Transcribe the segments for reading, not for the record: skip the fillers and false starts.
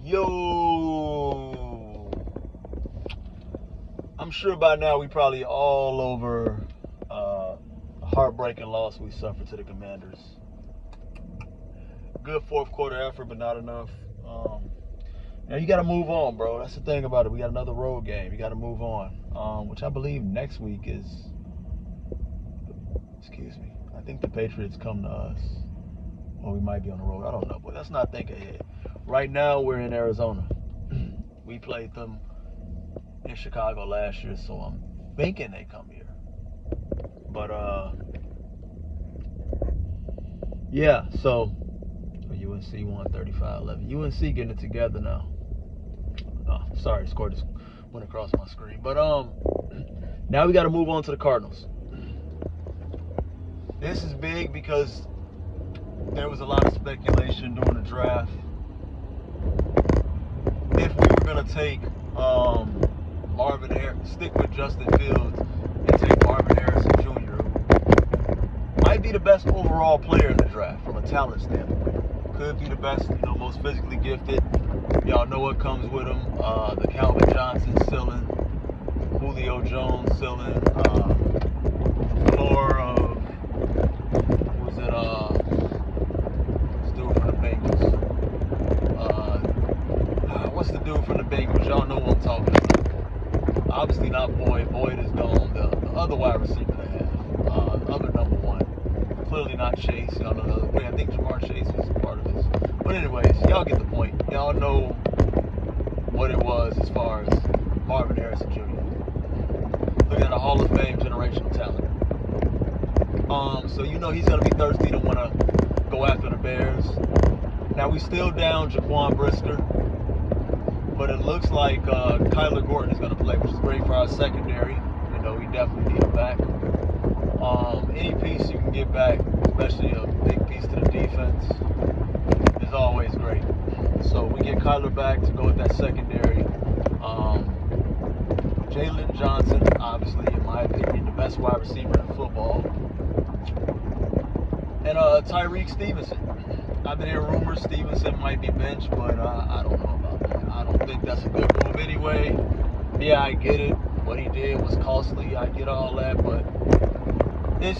Yo, I'm sure by now we probably all over a heartbreaking loss we suffered to the Commanders. Good fourth quarter effort, but not enough. Now you got to move on, bro. That's the thing about it. We got another road game. You got to move on, which I believe next week is. Excuse me. I think the Patriots come to us. Or we might be on the road. I don't know, but let's not think ahead. Right now we're in Arizona. We played them in Chicago last year, so I'm thinking they come here. But yeah. So UNC won 35-11. UNC getting it together now. Sorry, score just went across my screen. But now we got to move on to the Cardinals. This is big because there was a lot of speculation during the draft if we were gonna take Marvin Harris, stick with Justin Fields, and take Marvin Harrison Jr., who might be the best overall player in the draft from a talent standpoint. Could be the best, most physically gifted. Y'all know what comes with him. The Calvin Johnson ceiling, Julio Jones ceiling, floor of what's the dude from the Bengals? What's the dude from the Bengals? Y'all know what I'm talking about. Obviously not Boyd. Boyd is gone. The other wide receiver they have, the other number one. Clearly not Chase. Y'all know the other. I think Jamar Chase was part of this. But anyways, y'all get the point. Y'all know what it was as far as Marvin Harrison Jr. Looking at a Hall of Fame generational talent. So he's gonna be thirsty to want to go after the Bears. Now we still down Jaquan Brisker, but it looks like Kyler Gordon is gonna play, which is great for our secondary. We definitely need him back. Any piece you can get back, especially a big piece to the defense, is always great. So we get Kyler back to go with that secondary. Jalen Johnson, obviously, in my opinion, the best wide receiver in football. And Tyreek Stevenson. I've been hearing rumors Stevenson might be benched, but I don't know about that. I don't think that's a good move anyway. Yeah, I get it. What he did was costly. I get all that, but it's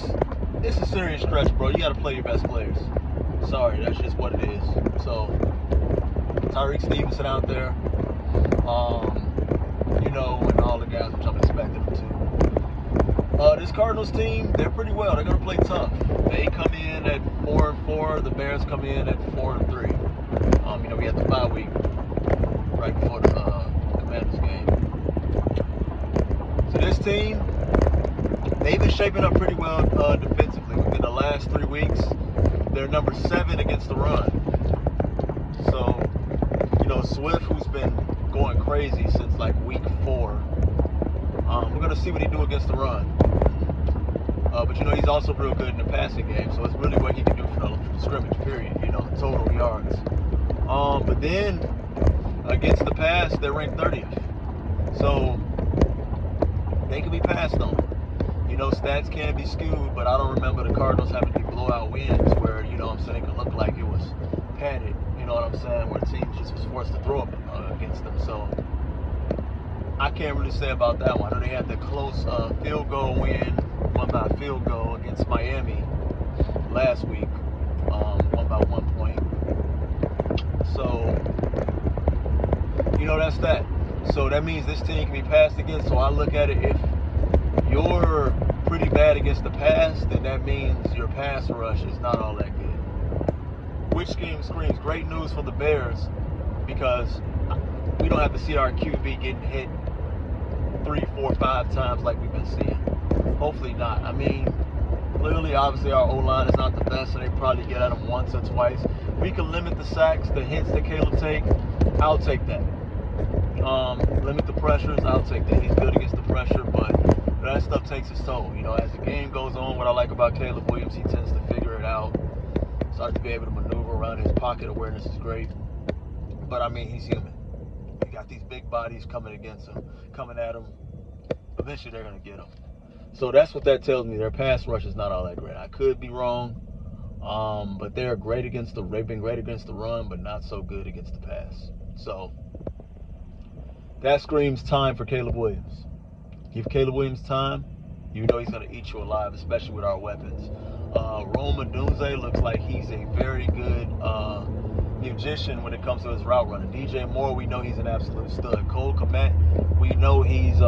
a serious stretch, bro. You got to play your best players. Sorry, that's just what it is. So Tyreek Stevenson out there, and all the guys which I'm expecting them to. This Cardinals team, they're pretty well. They're gonna play tough. They come in at 4-4. The Bears come in at 4-3. We had the bye week right before the Commanders game. So this team, they've been shaping up pretty well defensively. Within the last 3 weeks, they're number 7 against the run. So, Swift, who's been going crazy since like week 4, we're gonna see what he do against the run. But he's also real good in the passing game, so it's really what he can do for the scrimmage period, the total yards. But then against the pass, they're ranked 30th, so they can be passed on. Stats can be skewed, but I don't remember the Cardinals having any blowout wins where it could look like it was padded. You know what I'm saying? Where teams just was forced to throw up against them. So I can't really say about that one. I know they had the close field goal win, won by field goal against Miami last week, won by 1 point. So, that's that. So that means this team can be passed against. So I look at it, if you're pretty bad against the pass, then that means your pass rush is not all that good. Which screams great news for the Bears, because we don't have to see our QB getting hit 3, 4, 5 times like we've been seeing. Hopefully not. Clearly, obviously, our O-line is not the best, so they probably get at him once or twice. We can limit the sacks, the hits that Caleb take. I'll take that. Limit the pressures. I'll take that. He's good against the pressure, but that stuff takes its toll. As the game goes on, what I like about Caleb Williams, he tends to figure it out. Starts to be able to maneuver around. His pocket awareness is great. But, he's human. You got these big bodies coming against him, coming at him. Eventually, they're going to get him. So that's what that tells me. Their pass rush is not all that great. I could be wrong, but they've been great against the run, but not so good against the pass. So that screams time for Caleb Williams. Give Caleb Williams time, you know he's going to eat you alive, especially with our weapons. Rome Odunze looks like he's a very good musician when it comes to his route running. DJ Moore, we know he's an absolute stud. Cole Kmet, we know he's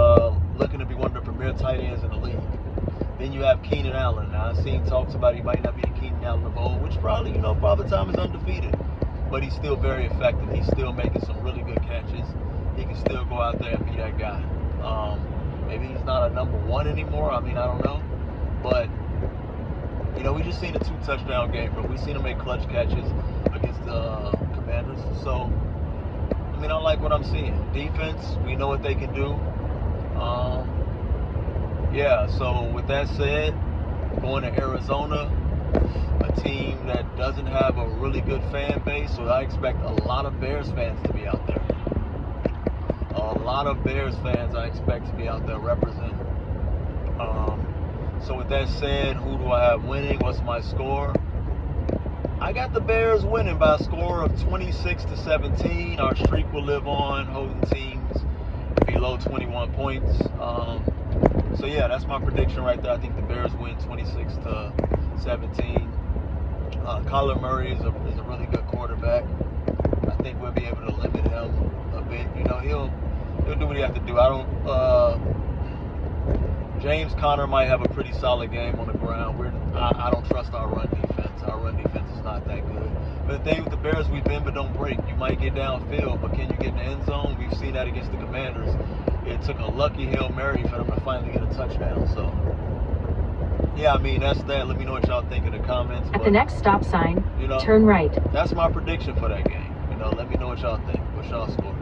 looking to be one of the premier tight ends in the league. Then you have Keenan Allen. Now, I've seen talks about he might not be the Keenan Allen of old, which probably, Father Time is undefeated. But he's still very effective. He's still making some really good catches. He can still go out there and be that guy. Maybe he's not a number one anymore. I mean, I don't know. But, we just seen a 2-touchdown game, but we seen him make clutch catches against the Commanders. So, I like what I'm seeing. Defense, we know what they can do. So with that said, going to Arizona, a team that doesn't have a really good fan base, so I expect a lot of Bears fans to be out there. A lot of Bears fans I expect to be out there representing. So with that said, who do I have winning? What's my score? I got the Bears winning by a score of 26-17. Our streak will live on, holding teams below 21 points. So yeah, that's my prediction right there. I think the Bears win 26-17. Kyler Murray is a really good quarterback. I think we'll be able to limit him a bit. He'll do what he has to do. James Conner might have a pretty solid game on the ground. I don't trust our run defense. Our run defense is not that good. But the thing with the Bears, we bend but don't break. You might get downfield, but can you get in the end zone? We've seen that against the Commanders. It took a lucky Hail Mary for them to finally get a touchdown. So, yeah, that's that. Let me know what y'all think in the comments. At the next stop sign, turn right. That's my prediction for that game. Let me know what y'all think. What's y'all score?